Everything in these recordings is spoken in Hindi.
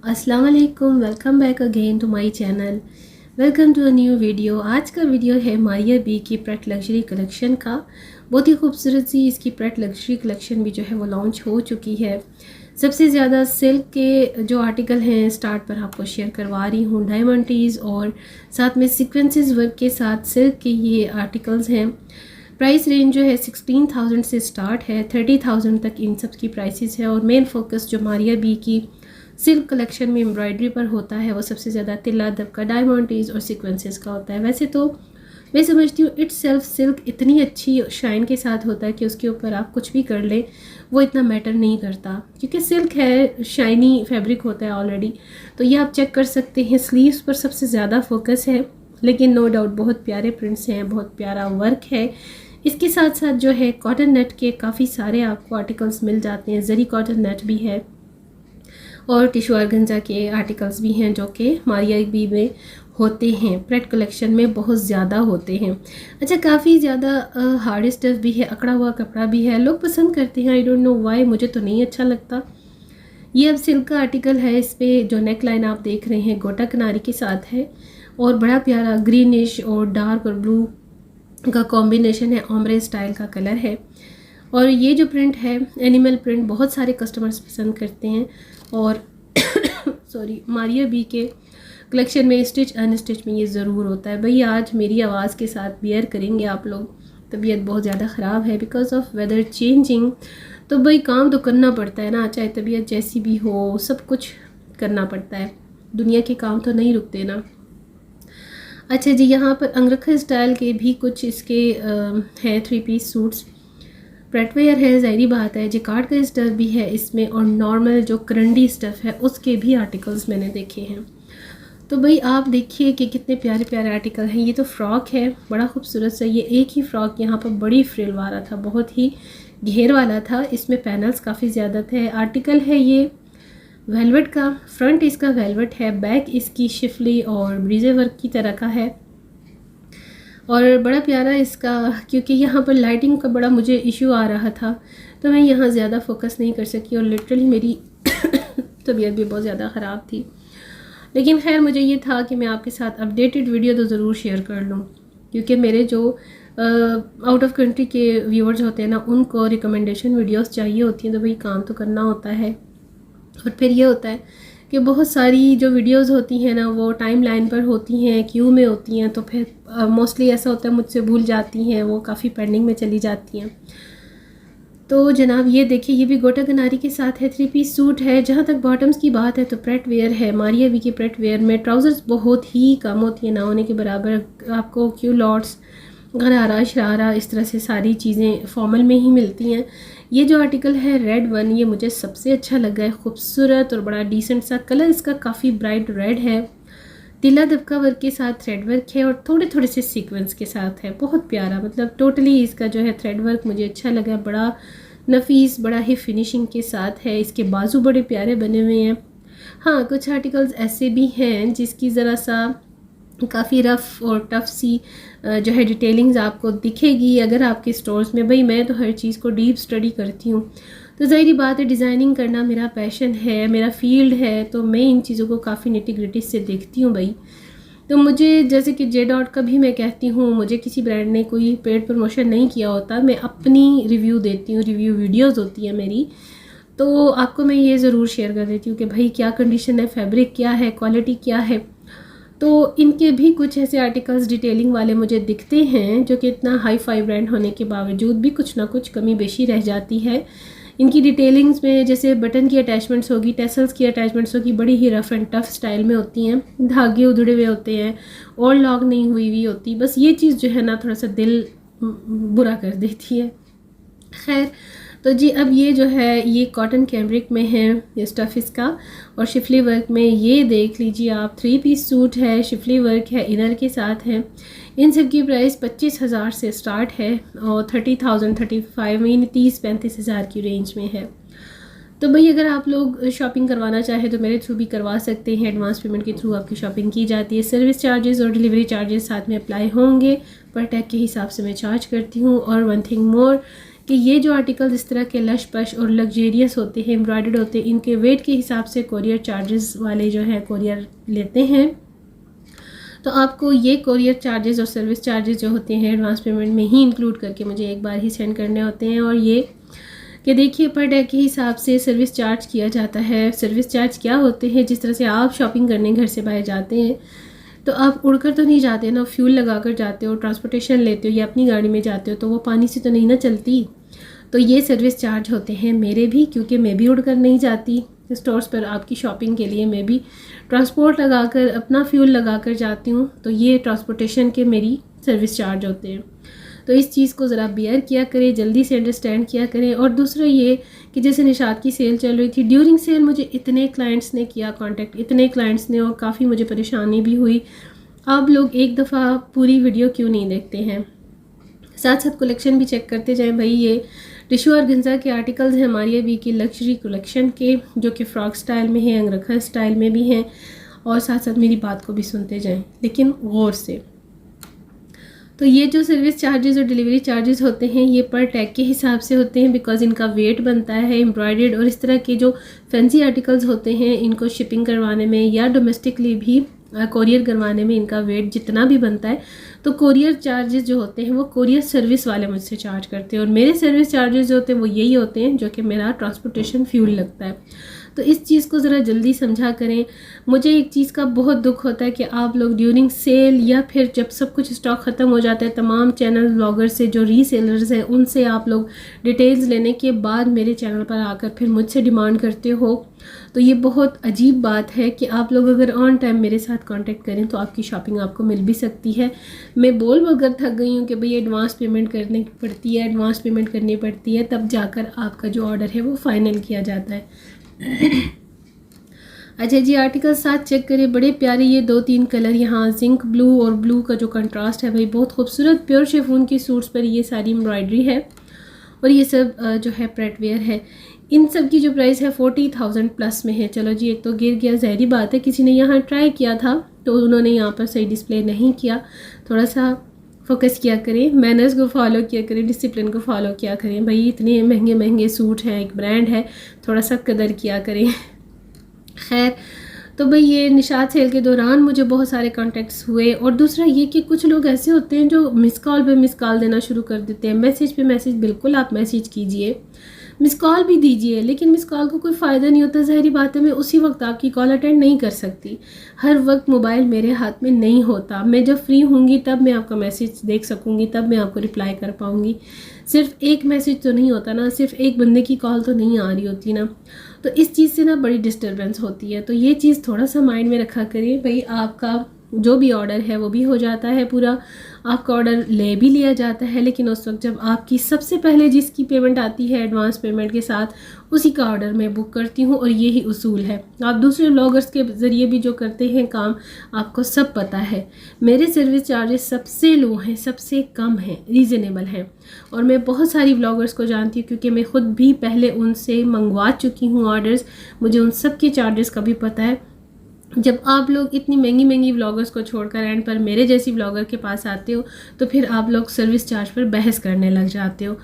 अस्सलाम वालेकुम, welcome back again to my channel. Welcome to a new video. आज का वीडियो है मारिया बी की प्रेट लग्जरी कलेक्शन का। बहुत ही खूबसूरत सी इसकी प्रेट लग्जरी कलेक्शन भी जो है वो लॉन्च हो चुकी है। सबसे ज़्यादा सिल्क के जो आर्टिकल हैं स्टार्ट पर आपको शेयर करवा रही हूँ। डायमंड टीज़ और साथ में सीक्वेंसेस वर्क के साथ सिल्क के ये आर्टिकल्स हैं। प्राइस रेंज जो है 16,000 से स्टार्ट है, 30,000 तक इन सब की प्राइसेस है। और मेन फोकस जो मारिया बी की सिल्क कलेक्शन में एम्ब्रॉयडरी पर होता है वो सबसे ज़्यादा तिल्ला दबका डायमंड टीज और सीक्वेंसेस का होता है। वैसे तो मैं समझती हूँ इट्स सेल्फ सिल्क इतनी अच्छी शाइन के साथ होता है कि उसके ऊपर आप कुछ भी कर लें वो इतना मैटर नहीं करता, क्योंकि सिल्क है, शाइनी फैब्रिक होता है ऑलरेडी। तो ये आप चेक कर सकते हैं। स्लीव्स पर सबसे ज़्यादा फोकस है, लेकिन नो डाउट बहुत प्यारे प्रिंट्स हैं, बहुत प्यारा वर्क है। इसके साथ साथ जो है कॉटन नेट के काफ़ी सारे आपको आर्टिकल्स मिल जाते हैं। जरी कॉटन नेट भी है और टिशू ऑर्गेन्जा के आर्टिकल्स भी हैं जो कि मारिया बी में होते हैं। प्रेट कलेक्शन में बहुत ज़्यादा होते हैं। अच्छा, काफ़ी ज़्यादा हार्ड स्टफ भी है, अकड़ा हुआ कपड़ा भी है। लोग पसंद करते हैं, आई डोंट नो वाई, मुझे तो नहीं अच्छा लगता। ये अब सिल्क का आर्टिकल है। इस पे जो नेक लाइन आप देख रहे हैं गोटा किनारी के साथ है और बड़ा प्यारा ग्रीनिश और डार्क और ब्लू का कॉम्बिनेशन है। ऑम्ब्रे स्टाइल का कलर है। और ये जो प्रिंट है एनिमल प्रिंट बहुत सारे कस्टमर्स पसंद करते हैं। और सॉरी, मारिया बी के कलेक्शन में स्टिच अनस्टिच में ये ज़रूर होता है। भाई आज मेरी आवाज़ के साथ बियर करेंगे आप लोग, तबीयत बहुत ज़्यादा ख़राब है बिकॉज ऑफ वेदर चेंजिंग। तो भाई काम तो करना पड़ता है ना, चाहे तबीयत जैसी भी हो, सब कुछ करना पड़ता है। दुनिया के काम तो नहीं रुकते ना। अच्छा जी, यहाँ पर अंगरखा स्टाइल के भी कुछ इसके हैं 3 पीस सूट्स। प्रेटवेयर है, ज़ाहिरी बात है। जिकार्ड का स्टफ़ भी है इसमें और नॉर्मल जो करंडी स्टफ़ है उसके भी आर्टिकल्स मैंने देखे हैं। तो भाई आप देखिए कि कितने प्यारे प्यारे आर्टिकल हैं। ये तो फ्रॉक है, बड़ा खूबसूरत सा। ये एक ही फ्रॉक यहाँ पर बड़ी फ्रिल वाला था, बहुत ही घेर वाला था। इसमें पैनल्स काफ़ी ज़्यादा थे। आर्टिकल है ये वेलवेट का, फ्रंट इसका वेलवेट है, बैक इसकी शिफली और ब्रीजे वर्क की तरह का है। और बड़ा प्यारा इसका, क्योंकि यहाँ पर लाइटिंग का बड़ा मुझे इशू आ रहा था तो मैं यहाँ ज़्यादा फोकस नहीं कर सकी और लिटरली मेरी तबीयत भी बहुत ज़्यादा ख़राब थी। लेकिन खैर मुझे ये था कि मैं आपके साथ अपडेटेड वीडियो तो ज़रूर शेयर कर लूँ, क्योंकि मेरे जो आउट ऑफ कंट्री के व्यूअर्स होते हैं ना, उनको रिकमेंडेशन वीडियोस चाहिए होती हैं। तो भाई काम तो करना होता है। और फिर ये होता है कि बहुत सारी जो वीडियोस होती हैं ना वो टाइम लाइन पर होती हैं, क्यू में होती हैं, तो फिर मोस्टली ऐसा होता है मुझसे भूल जाती हैं, वो काफ़ी पेंडिंग में चली जाती हैं। तो जनाब ये देखिए, ये भी गोटा किनारी के साथ है, 3 पीस सूट है। जहाँ तक बॉटम्स की बात है तो प्रेट वेयर है। मारिया बी के प्रेट वेयर में ट्राउज़र्स बहुत ही कम होती हैं, ना होने के बराबर। आपको क्यू लॉट्स, गरारा, शरारा, इस तरह से सारी चीज़ें फॉर्मल में ही मिलती हैं। ये जो आर्टिकल है रेड वन, ये मुझे सबसे अच्छा लगा है। खूबसूरत और बड़ा डिसेंट सा कलर इसका, काफ़ी ब्राइट रेड है। तिला दबका वर्क के साथ थ्रेड वर्क है और थोड़े थोड़े से सीक्वेंस के साथ है। बहुत प्यारा, मतलब टोटली इसका जो है थ्रेड वर्क मुझे अच्छा लगा। बड़ा नफीस, बड़ा ही फिनिशिंग के साथ है। इसके बाजू बड़े प्यारे बने हुए हैं। हाँ, कुछ आर्टिकल्स ऐसे भी हैं जिसकी ज़रा सा काफ़ी रफ़ और टफ सी जो है डिटेलिंग्स आपको दिखेगी अगर आपके स्टोर्स में। भाई मैं तो हर चीज़ को डीप स्टडी करती हूँ, तो ज़ाहिर बात है डिज़ाइनिंग करना मेरा पैशन है, मेरा फील्ड है, तो मैं इन चीज़ों को काफ़ी निटी ग्रिटी से देखती हूँ भाई। तो मुझे जैसे कि जे डॉट का भी मैं कहती हूँ, मुझे किसी ब्रांड ने कोई पेड प्रमोशन नहीं किया होता, मैं अपनी रिव्यू देती हूँ, रिव्यू वीडियोज़ होती है मेरी। तो आपको मैं ये ज़रूर शेयर कर देती हूँ कि भाई क्या कंडीशन है, फैब्रिक क्या है, क्वालिटी क्या है। तो इनके भी कुछ ऐसे आर्टिकल्स डिटेलिंग वाले मुझे दिखते हैं जो कि इतना हाई फाई ब्रांड होने के बावजूद भी कुछ ना कुछ कमी बेशी रह जाती है इनकी डिटेलिंग्स में। जैसे बटन की अटैचमेंट्स होगी, टेसल्स की अटैचमेंट्स होगी, बड़ी ही रफ़ एंड टफ स्टाइल में होती हैं, धागे उधड़े हुए होते हैं और लॉक नहीं हुई हुई होती। बस ये चीज़ जो है ना थोड़ा सा दिल बुरा कर देती है। खैर, तो जी अब ये जो है ये कॉटन कैम्ब्रिक में है ये स्टफ़ इसका, और शिफली वर्क में ये देख लीजिए आप, 3 पीस सूट है, शिफली वर्क है, इनर के साथ है। इन सब की प्राइस 25,000 से स्टार्ट है और 30,000 35 मीन 30-35 हज़ार की रेंज में है। तो भाई अगर आप लोग शॉपिंग करवाना चाहें तो मेरे थ्रू भी करवा सकते हैं। एडवांस पेमेंट के थ्रू आपकी शॉपिंग की जाती है। सर्विस चार्जेस और डिलीवरी चार्जेस साथ में अप्लाई होंगे, पर टैग के हिसाब से मैं चार्ज करती हूँ। और वन थिंग मोर कि ये जो आर्टिकल्स इस तरह के लश पश और लग्जेरियस होते हैं, एम्ब्रॉयडर्ड होते हैं, इनके वेट के हिसाब से कोरियर चार्जेस वाले जो है कोरियर लेते हैं। तो आपको ये कोरियर चार्जेस और सर्विस चार्जेस जो होते हैं एडवांस पेमेंट में ही इंक्लूड करके मुझे एक बार ही सेंड करने होते हैं। और ये कि देखिए पर डे के हिसाब से सर्विस चार्ज किया जाता है। सर्विस चार्ज क्या होते हैं, जिस तरह से आप शॉपिंग करने घर से बाहर जाते हैं तो आप उड़कर तो नहीं जाते ना, फ्यूल लगा कर जाते हो, ट्रांसपोर्टेशन लेते हो या अपनी गाड़ी में जाते हो, तो वो पानी से तो नहीं ना चलती। तो ये सर्विस चार्ज होते हैं मेरे भी, क्योंकि मैं भी उड़कर नहीं जाती स्टोर्स पर आपकी शॉपिंग के लिए। मैं भी ट्रांसपोर्ट लगाकर अपना फ्यूल लगा कर जाती हूँ, तो ये ट्रांसपोर्टेशन के मेरी सर्विस चार्ज होते हैं। तो इस चीज़ को ज़रा बेयर किया करें, जल्दी से अंडरस्टैंड किया करें। और दूसरा ये कि जैसे निशात की सेल चल रही थी, ड्यूरिंग सेल मुझे इतने क्लाइंट्स ने किया कांटेक्ट, इतने क्लाइंट्स ने, और काफ़ी मुझे परेशानी भी हुई। आप लोग एक दफ़ा पूरी वीडियो क्यों नहीं देखते हैं, साथ साथ कलेक्शन भी चेक करते जाएं। भाई ये टिशू और गंजा के आर्टिकल्स हैं हमारी अभी की लग्जरी कलेक्शन के, जो कि फ़्रॉक स्टाइल में हैं, अंगरखा स्टाइल में भी हैं। और साथ साथ मेरी बात को भी सुनते जाएं, लेकिन गौर से। तो ये जो सर्विस चार्जेस और डिलीवरी चार्जेस होते हैं ये पर टैग के हिसाब से होते हैं, बिकॉज इनका वेट बनता है। एम्ब्रॉयडर्ड और इस तरह के जो फैंसी आर्टिकल्स होते हैं इनको शिपिंग करवाने में या डोमेस्टिकली भी कोरियर करवाने में इनका वेट जितना भी बनता है, तो कोरियर चार्जेस जो होते हैं वो कोरियर सर्विस वाले मुझसे चार्ज करते हैं। और मेरे सर्विस चार्जेस जो होते हैं वो यही होते हैं जो कि मेरा ट्रांसपोर्टेशन फ्यूल लगता है। तो इस चीज़ को ज़रा जल्दी समझा करें। मुझे एक चीज़ का बहुत दुख होता है कि आप लोग ड्यूरिंग सेल या फिर जब सब कुछ स्टॉक ख़त्म हो जाता है, तमाम चैनल ब्लॉगर से जो रीसेलर्स हैं उनसे आप लोग डिटेल्स लेने के बाद मेरे चैनल पर आकर फिर मुझसे डिमांड करते हो। तो ये बहुत अजीब बात है कि आप लोग अगर ऑन टाइम मेरे साथ कांटेक्ट करें तो आपकी शॉपिंग आपको मिल भी सकती है। मैं बोल मगर थक गई हूँ कि भाई एडवांस पेमेंट करनी पड़ती है, एडवांस पेमेंट करनी पड़ती है, तब जाकर आपका जो ऑर्डर है वो फाइनल किया जाता है। अच्छा जी, आर्टिकल साथ चेक करें, बड़े प्यारे ये 2-3 कलर, यहाँ जिंक ब्लू और ब्लू का जो कंट्रास्ट है भाई बहुत खूबसूरत। प्योर शिफॉन की सूट्स पर ये सारी एम्ब्रॉयडरी है और ये सब जो है प्रेट वेयर है। इन सब की जो प्राइस है 40,000 प्लस में है। चलो जी, एक तो गिर गया, ज़ाहिर बात है, किसी ने यहाँ ट्राई किया था तो उन्होंने यहाँ पर सही डिस्प्ले नहीं किया। थोड़ा सा फोकस किया करें, मैनर्स को फॉलो किया करें, डिसिप्लिन को फॉलो किया करें। भाई इतने महंगे महंगे सूट हैं, एक ब्रांड है, थोड़ा सा कदर किया करें। खैर, तो भाई ये निशात सेल के दौरान मुझे बहुत सारे कॉन्टेक्ट्स हुए। और दूसरा ये कि कुछ लोग ऐसे होते हैं जो मिस कॉल पे मिस कॉल देना शुरू कर देते हैं, मैसेज पे मैसेज। बिल्कुल आप मैसेज कीजिए, मिस कॉल भी दीजिए, लेकिन मिस कॉल को कोई फ़ायदा नहीं होता। ज़ाहिर बात है मैं उसी वक्त आपकी कॉल अटेंड नहीं कर सकती, हर वक्त मोबाइल मेरे हाथ में नहीं होता। मैं जब फ्री होंगी तब मैं आपका मैसेज देख सकूँगी, तब मैं आपको रिप्लाई कर पाऊँगी। सिर्फ एक मैसेज तो नहीं होता ना, सिर्फ एक बंदे की कॉल तो नहीं आ रही होती ना, तो इस चीज़ से ना बड़ी डिस्टर्बेंस होती है। तो ये चीज़ थोड़ा सा माइंड में रखा करिए। भाई आपका जो भी ऑर्डर है वो भी हो जाता है पूरा, आपका ऑर्डर ले भी लिया जाता है, लेकिन उस वक्त जब आपकी सबसे पहले जिसकी पेमेंट आती है एडवांस पेमेंट के साथ, उसी का ऑर्डर मैं बुक करती हूँ। और यही उसूल है, आप दूसरे ब्लॉगर्स के ज़रिए भी जो करते हैं काम, आपको सब पता है। मेरे सर्विस चार्जेस सबसे लो हैं, सबसे कम हैं, रीज़नेबल हैं। और मैं बहुत सारी ब्लॉगर्स को जानती हूँ क्योंकि मैं ख़ुद भी पहले उनसे मंगवा चुकी हूँ ऑर्डर्स, मुझे उन सब के चार्जेस का भी पता है। जब आप लोग इतनी महंगी महंगी व्लॉगर्स को छोड़कर एंड पर मेरे जैसी व्लॉगर के पास आते हो तो फिर आप लोग सर्विस चार्ज पर बहस करने लग जाते हो।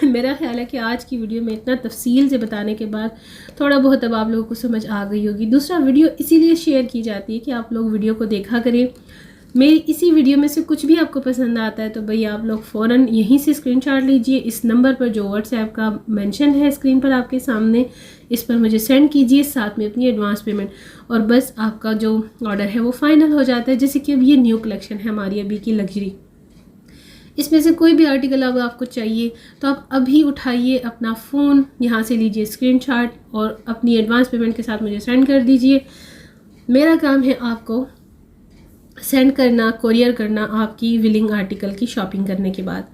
मेरा ख्याल है कि आज की वीडियो में इतना तफसील से बताने के बाद थोड़ा बहुत अब आप लोगों को समझ आ गई होगी। दूसरा, वीडियो इसीलिए शेयर की जाती है कि आप लोग वीडियो को देखा करें। मेरी इसी वीडियो में से कुछ भी आपको पसंद आता है तो भाई आप लोग फ़ौरन यहीं से स्क्रीनशॉट लीजिए, इस नंबर पर जो व्हाट्सएप का मेंशन है स्क्रीन पर आपके सामने, इस पर मुझे सेंड कीजिए, साथ में अपनी एडवांस पेमेंट, और बस आपका जो ऑर्डर है वो फाइनल हो जाता है। जैसे कि अब ये न्यू कलेक्शन है हमारी अभी की लग्जरी, इसमें से कोई भी आर्टिकल अब आपको चाहिए तो आप अभी उठाइए अपना फ़ोन, यहाँ से लीजिए स्क्रीनशॉट और अपनी एडवांस पेमेंट के साथ मुझे सेंड कर दीजिए। मेरा काम है आपको सेंड करना, कोरियर करना आपकी विलिंग आर्टिकल की शॉपिंग करने के बाद।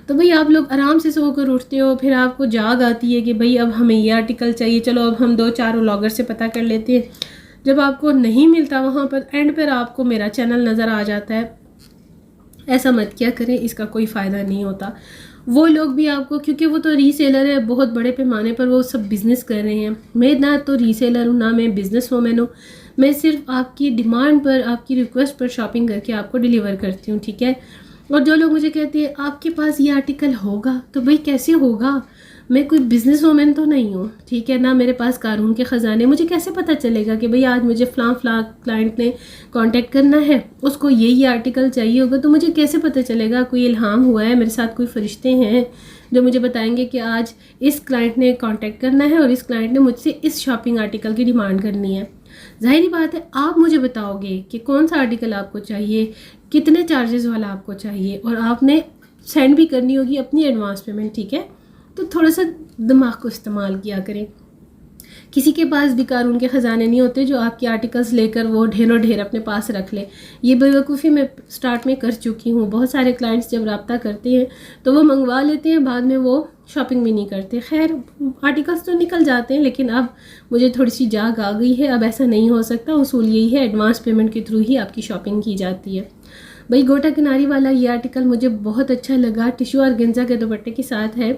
तो भाई आप लोग आराम से सोकर उठते हो, फिर आपको जाग आती है कि भाई अब हमें ये आर्टिकल चाहिए, चलो अब हम 2-4 व्लॉगर से पता कर लेते हैं। जब आपको नहीं मिलता वहाँ पर एंड पर आपको मेरा चैनल नज़र आ जाता है। ऐसा मत किया करें, इसका कोई फ़ायदा नहीं होता। वो लोग भी आपको, क्योंकि वो तो रीसेलर है, बहुत बड़े पैमाने पर वो सब बिज़नेस कर रहे हैं। मैं ना तो रीसेलर हूँ, ना मैं बिज़नेस वूमेन हूँ। मैं सिर्फ आपकी डिमांड पर, आपकी रिक्वेस्ट पर शॉपिंग करके आपको डिलीवर करती हूँ, ठीक है। और जो लोग मुझे कहते हैं आपके पास ये आर्टिकल होगा, तो भाई कैसे होगा, मैं कोई बिजनेस वूमेन तो नहीं हूँ, ठीक है ना, मेरे पास कानून के ख़जाने, मुझे कैसे पता चलेगा कि भाई आज मुझे फ़लाँ क्लाइंट ने कांटेक्ट करना है, उसको ये आर्टिकल चाहिए होगा, तो मुझे कैसे पता चलेगा कोई इल्हाम हुआ है, मेरे साथ कोई फरिश्ते हैं जो मुझे बताएंगे कि आज इस क्लाइंट ने कांटेक्ट करना है और इस क्लाइंट ने मुझसे इस शॉपिंग आर्टिकल की डिमांड करनी है। जाहिर बात है आप मुझे बताओगे कि कौन सा आर्टिकल आपको चाहिए, कितने चार्जेस वाला आपको चाहिए, और आपने सेंड भी करनी होगी अपनी एडवांस पेमेंट, ठीक है। तो थोड़ा सा दिमाग को इस्तेमाल किया करें। किसी के पास भी कानून के ख़जाने नहीं होते जो आपके आर्टिकल्स लेकर वो ढेरों ढेर अपने पास रख ले। ये बेवकूफ़ी मैं स्टार्ट में कर चुकी हूँ। बहुत सारे क्लाइंट्स जब रब्ता करते हैं तो वो मंगवा लेते हैं, बाद में वो शॉपिंग भी नहीं करते। खैर आर्टिकल्स तो निकल जाते हैं, लेकिन अब मुझे थोड़ी सी जाग आ गई है, अब ऐसा नहीं हो सकता। उसूल यही है एडवांस पेमेंट के थ्रू ही आपकी शॉपिंग की जाती है। भाई गोटा किनारी वाला ये आर्टिकल मुझे बहुत अच्छा लगा, टिश्यू और गेंजा के दुपट्टे के साथ है,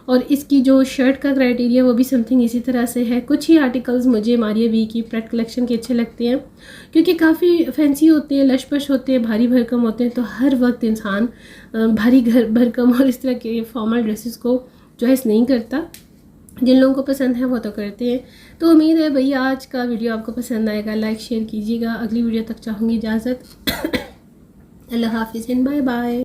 और इसकी जो शर्ट का क्राइटेरिया वो भी समथिंग इसी तरह से है। कुछ ही आर्टिकल्स मुझे मारिया बी की प्रेट कलेक्शन के अच्छे लगते हैं, क्योंकि काफ़ी फैंसी होते हैं, लशपश होते हैं, भारी भरकम होते हैं, तो हर वक्त इंसान भारी भरकम और इस तरह के फॉर्मल ड्रेसेस को चॉइस नहीं करता। जिन लोगों को पसंद है वो तो करते हैं। तो उम्मीद है भैया आज का वीडियो आपको पसंद आएगा, लाइक शेयर कीजिएगा। अगली वीडियो तक चाहूँगी इजाज़त। अल्लाह हाफिज़ एंड बाय बाय।